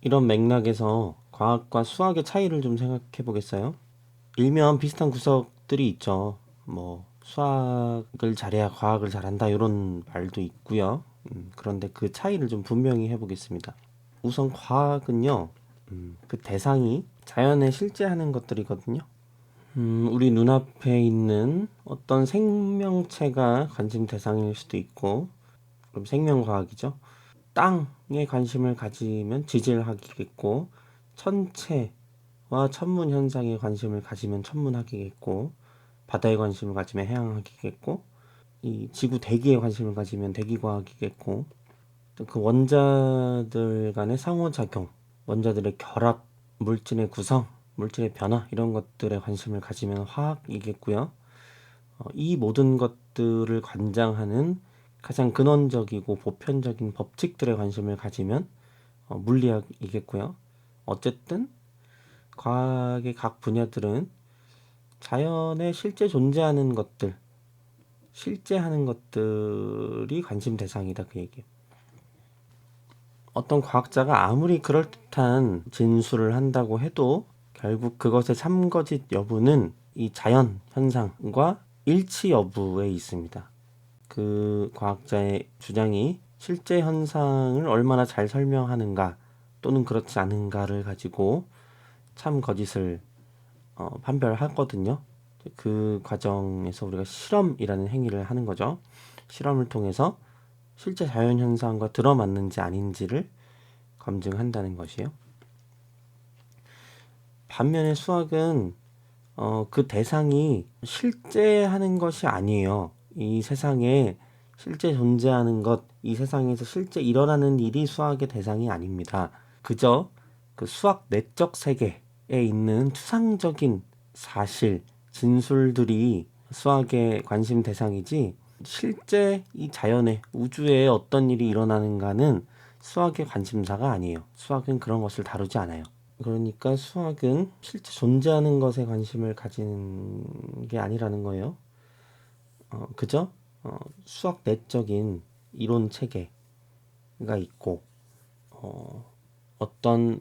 이런 맥락에서 과학과 수학의 차이를 좀 생각해 보겠어요? 일면 비슷한 구석들이 있죠. 뭐 수학을 잘해야 과학을 잘한다 이런 말도 있고요. 그런데 그 차이를 좀 분명히 해보겠습니다. 우선 과학은요, 그 대상이 자연에 실제하는 것들이거든요. 우리 눈앞에 있는 어떤 생명체가 관심 대상일 수도 있고, 그럼 생명과학이죠. 땅에 관심을 가지면 지질학이겠고, 천체와 천문 현상에 관심을 가지면 천문학이겠고, 바다에 관심을 가지면 해양학이겠고, 이 지구 대기에 관심을 가지면 대기과학이겠고, 그 원자들 간의 상호작용, 원자들의 결합, 물질의 구성, 물질의 변화 이런 것들에 관심을 가지면 화학이겠고요. 이 모든 것들을 관장하는 가장 근원적이고 보편적인 법칙들에 관심을 가지면 물리학이겠고요. 어쨌든 과학의 각 분야들은 자연에 실제 존재하는 것들, 실제하는 것들이 관심 대상이다 그 얘기예요. 어떤 과학자가 아무리 그럴듯한 진술을 한다고 해도 결국 그것의 참거짓 여부는 이 자연 현상과 일치 여부에 있습니다. 그 과학자의 주장이 실제 현상을 얼마나 잘 설명하는가 또는 그렇지 않은가를 가지고 참 거짓을 판별하거든요. 그 과정에서 우리가 실험이라는 행위를 하는 거죠. 실험을 통해서 실제 자연 현상과 들어맞는지 아닌지를 검증한다는 것이에요. 반면에 수학은 그 대상이 실제 하는 것이 아니에요. 이 세상에 실제 존재하는 것, 이 세상에서 실제 일어나는 일이 수학의 대상이 아닙니다. 그저 그 수학 내적 세계에 있는 추상적인 사실, 진술들이 수학의 관심 대상이지, 실제 이 자연에, 우주에 어떤 일이 일어나는가는 수학의 관심사가 아니에요. 수학은 그런 것을 다루지 않아요. 그러니까 수학은 실제 존재하는 것에 관심을 가지는 게 아니라는 거예요. 그저 수학 내적인 이론 체계가 있고 어떤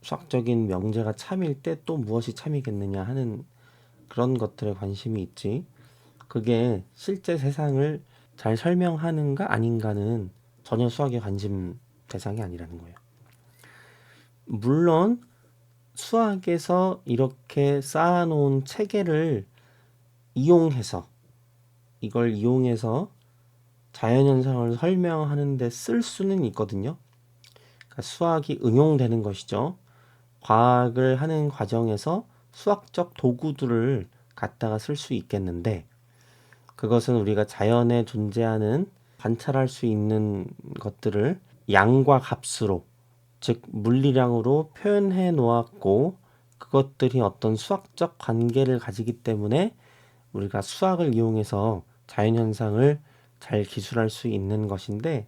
수학적인 명제가 참일 때 또 무엇이 참이겠느냐 하는 그런 것들에 관심이 있지. 그게 실제 세상을 잘 설명하는가 아닌가는 전혀 수학의 관심 대상이 아니라는 거예요. 물론 수학에서 이렇게 쌓아놓은 체계를 이용해서 이걸 이용해서 자연현상을 설명하는 데 쓸 수는 있거든요. 그러니까 수학이 응용되는 것이죠. 과학을 하는 과정에서 수학적 도구들을 갖다가 쓸 수 있겠는데 그것은 우리가 자연에 존재하는 관찰할 수 있는 것들을 양과 값으로 즉 물리량으로 표현해 놓았고 그것들이 어떤 수학적 관계를 가지기 때문에 우리가 수학을 이용해서 자연현상을 잘 기술할 수 있는 것인데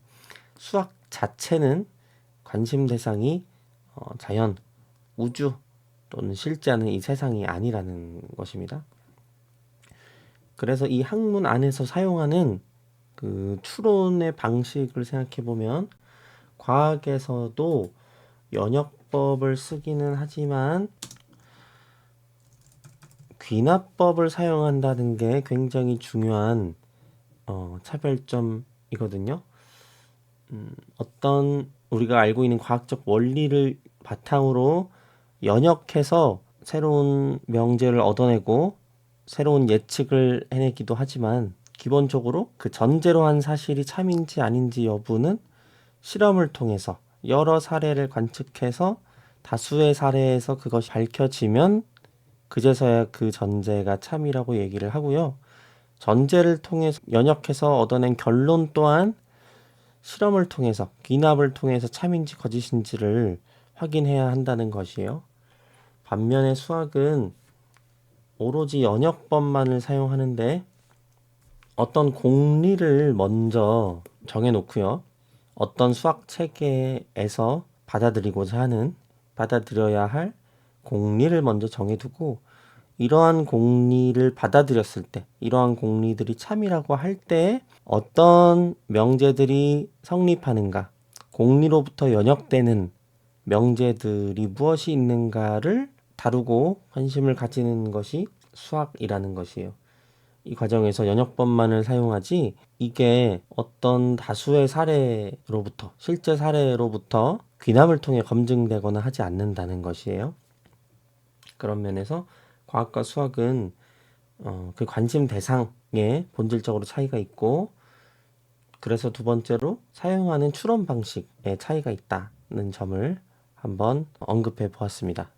수학 자체는 관심 대상이 자연, 우주 또는 실제하는 이 세상이 아니라는 것입니다. 그래서 이 학문 안에서 사용하는 그 추론의 방식을 생각해 보면 과학에서도 연역법을 쓰기는 하지만 귀납법을 사용한다는 게 굉장히 중요한 차별점이거든요. 어떤 우리가 알고 있는 과학적 원리를 바탕으로 연역해서 새로운 명제를 얻어내고 새로운 예측을 해내기도 하지만 기본적으로 그 전제로 한 사실이 참인지 아닌지 여부는 실험을 통해서 여러 사례를 관측해서 다수의 사례에서 그것이 밝혀지면 그제서야 그 전제가 참이라고 얘기를 하고요. 전제를 통해서 연역해서 얻어낸 결론 또한 실험을 통해서 귀납을 통해서 참인지 거짓인지를 확인해야 한다는 것이에요. 반면에 수학은 오로지 연역법만을 사용하는데 어떤 공리를 먼저 정해놓고요. 어떤 수학 체계에서 받아들여야 할 공리를 먼저 정해두고 이러한 공리를 받아들였을 때, 이러한 공리들이 참이라고 할 때 어떤 명제들이 성립하는가, 공리로부터 연역되는 명제들이 무엇이 있는가를 다루고 관심을 가지는 것이 수학이라는 것이에요. 이 과정에서 연역법만을 사용하지 이게 어떤 다수의 사례로부터 실제 사례로부터 귀납을 통해 검증되거나 하지 않는다는 것이에요. 그런 면에서 과학과 수학은 그 관심 대상에 본질적으로 차이가 있고, 그래서 두 번째로 사용하는 추론 방식에 차이가 있다는 점을 한번 언급해 보았습니다.